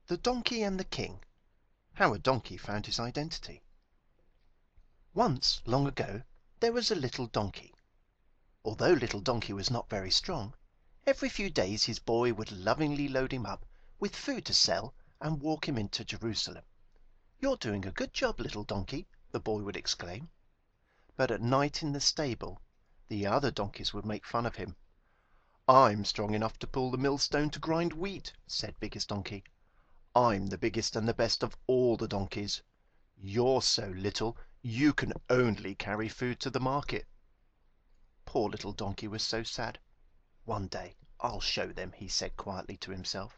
The Donkey and the King. How a Donkey Found His Identity. Once, long ago, there was a little donkey. Although little donkey was not very strong, every few days his boy would lovingly load him up with food to sell and walk him into Jerusalem. "You're doing a good job, little donkey," the boy would exclaim. But at night in the stable, the other donkeys would make fun of him. "I'm strong enough to pull the millstone to grind wheat," said Biggest Donkey. "I'm the biggest and the best of all the donkeys. You're so little you can only carry food to the market." Poor little donkey was so sad. "One day I'll show them," he said quietly to himself.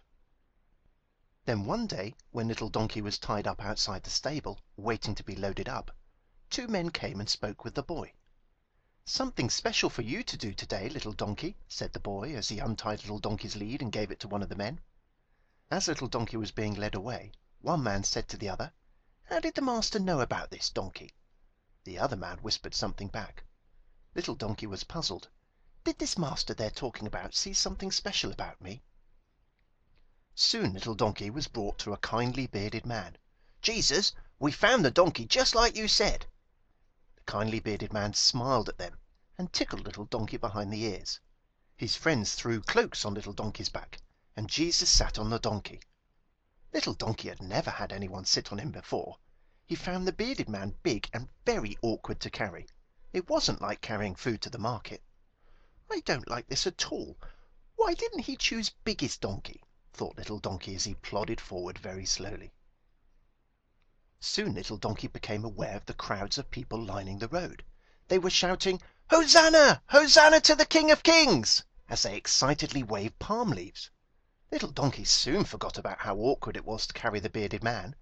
Then one day, when little donkey was tied up outside the stable, waiting to be loaded up, two men came and spoke with the boy. "Something special for you to do today, little donkey," said the boy, as he untied little donkey's lead and gave it to one of the men. As little donkey was being led away, one man said to the other, "How did the master know about this donkey?" The other man whispered something back. Little donkey was puzzled. Did this master they're talking about see something special about me? Soon little donkey was brought to a kindly bearded man. "Jesus, we found the donkey just like you said." The kindly bearded man smiled at them and tickled little donkey behind the ears. His friends threw cloaks on little donkey's back, and Jesus sat on the donkey. Little donkey had never had anyone sit on him before. He found the bearded man big and very awkward to carry. It wasn't like carrying food to the market. "I don't like this at all. Why didn't he choose Biggest Donkey?" thought little donkey as he plodded forward very slowly. Soon little donkey became aware of the crowds of people lining the road. They were shouting, "Hosanna! Hosanna to the King of Kings!" as they excitedly waved palm leaves. Little donkey soon forgot about how awkward it was to carry the bearded man.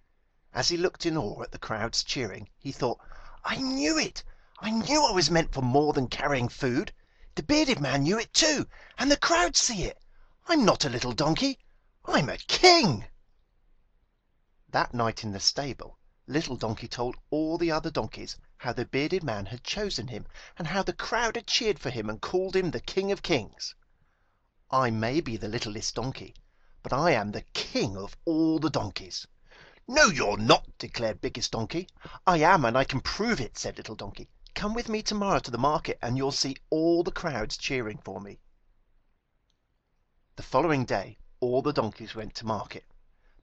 As he looked in awe at the crowds cheering, he thought, "I knew it! I knew I was meant for more than carrying food. The bearded man knew it too, and the crowds see it. I'm not a little donkey. I'm a king!" That night in the stable, little donkey told all the other donkeys how the bearded man had chosen him and how the crowd had cheered for him and called him the King of Kings. "I may be the littlest donkey, but I am the king of all the donkeys." "No, you're not," declared Biggest Donkey. "I am, and I can prove it," said Little Donkey. "Come with me tomorrow to the market and you'll see all the crowds cheering for me." The following day all the donkeys went to market,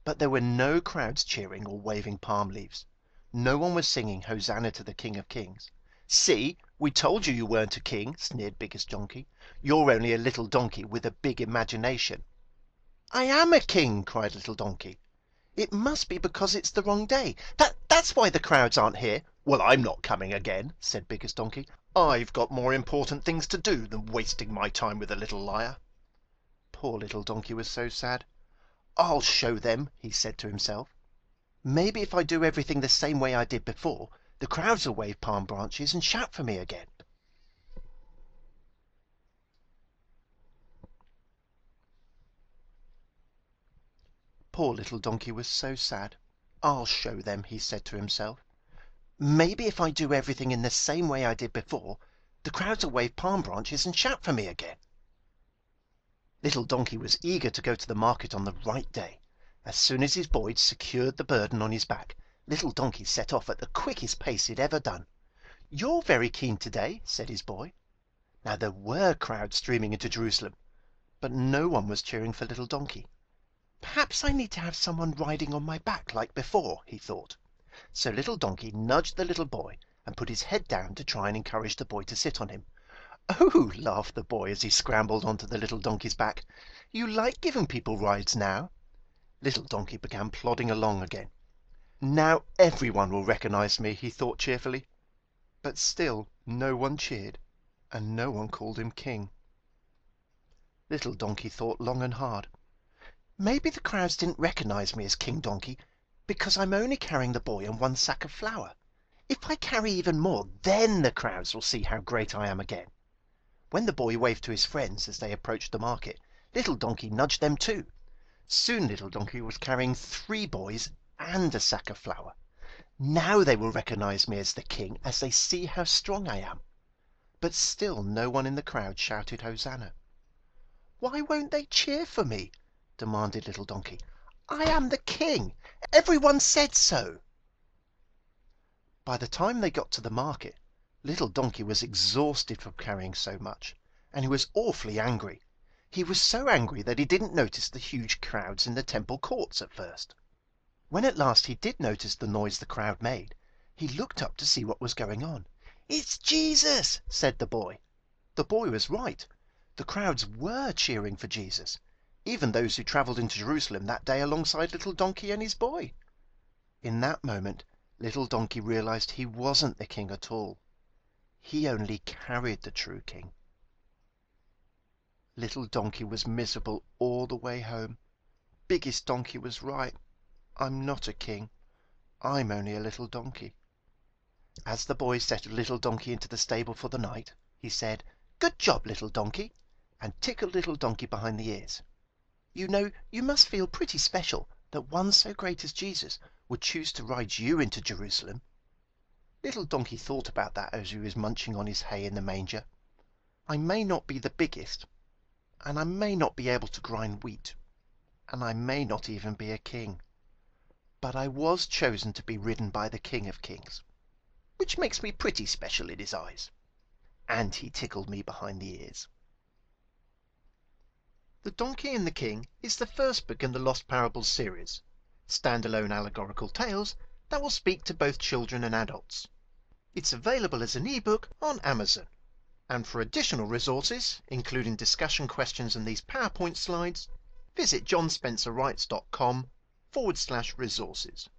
but there were no crowds cheering or waving palm leaves. No one was singing Hosanna to the King of Kings. "See, we told you you weren't a king," sneered Biggest Donkey. "You're only a little donkey with a big imagination." "I am a king!" cried Little Donkey. "It must be because it's the wrong day. That's why the crowds aren't here." "Well, I'm not coming again," said Biggest Donkey. "I've got more important things to do than wasting my time with a little liar." Poor little donkey was so sad. "I'll show them," he said to himself. "Maybe if I do everything the same way I did before, the crowds will wave palm branches and shout for me again." Poor little donkey was so sad. "I'll show them," he said to himself. "Maybe if I do everything in the same way I did before, the crowds will wave palm branches and shout for me again." Little donkey was eager to go to the market on the right day. As soon as his boy secured the burden on his back, little donkey set off at the quickest pace he'd ever done. "You're very keen today," said his boy. Now there were crowds streaming into Jerusalem, but no one was cheering for little donkey. "Perhaps I need to have someone riding on my back like before," he thought. So little donkey nudged the little boy and put his head down to try and encourage the boy to sit on him. "Oh," laughed the boy as he scrambled onto the little donkey's back, "you like giving people rides now." Little donkey began plodding along again. "Now everyone will recognize me," he thought cheerfully. But still no one cheered, and no one called him king. Little donkey thought long and hard. "Maybe the crowds didn't recognize me as King Donkey because I'm only carrying the boy and one sack of flour. If I carry even more, then the crowds will see how great I am again." When the boy waved to his friends as they approached the market, little donkey nudged them too. Soon little donkey was carrying 3 boys and a sack of flour. "Now they will recognize me as the king as they see how strong I am." But still no one in the crowd shouted Hosanna. "Why won't they cheer for me?" demanded little donkey. I am the king. Everyone said so." By the time they got to the market, little donkey was exhausted from carrying so much, and he was awfully angry. He was so angry that he didn't notice the huge crowds in the temple courts at first. When at last he did notice the noise the crowd made, he looked up to see what was going on. "It's Jesus!" said the boy. The boy was right. The crowds were cheering for Jesus, even those who travelled into Jerusalem that day alongside little donkey and his boy. In that moment, little donkey realized he wasn't the king at all. He only carried the true king. Little donkey was miserable all the way home. Biggest donkey was right. I'm not a king. I'm only a little donkey. As the boy settled little donkey into the stable for the night, he said, "Good job, little donkey," and tickled little donkey behind the ears. "You know, you must feel pretty special that one so great as Jesus would choose to ride you into Jerusalem." Little donkey thought about that as he was munching on his hay in the manger. "I may not be the biggest, and I may not be able to grind wheat, and I may not even be a king, but I was chosen to be ridden by the King of Kings, which makes me pretty special in his eyes." And he tickled me behind the ears. The Donkey and the King is the first book in the Lost Parables series, standalone allegorical tales that will speak to both children and adults. It's available as an ebook on Amazon. And for additional resources, including discussion questions and these PowerPoint slides, visit johnspencerwrites.com/resources.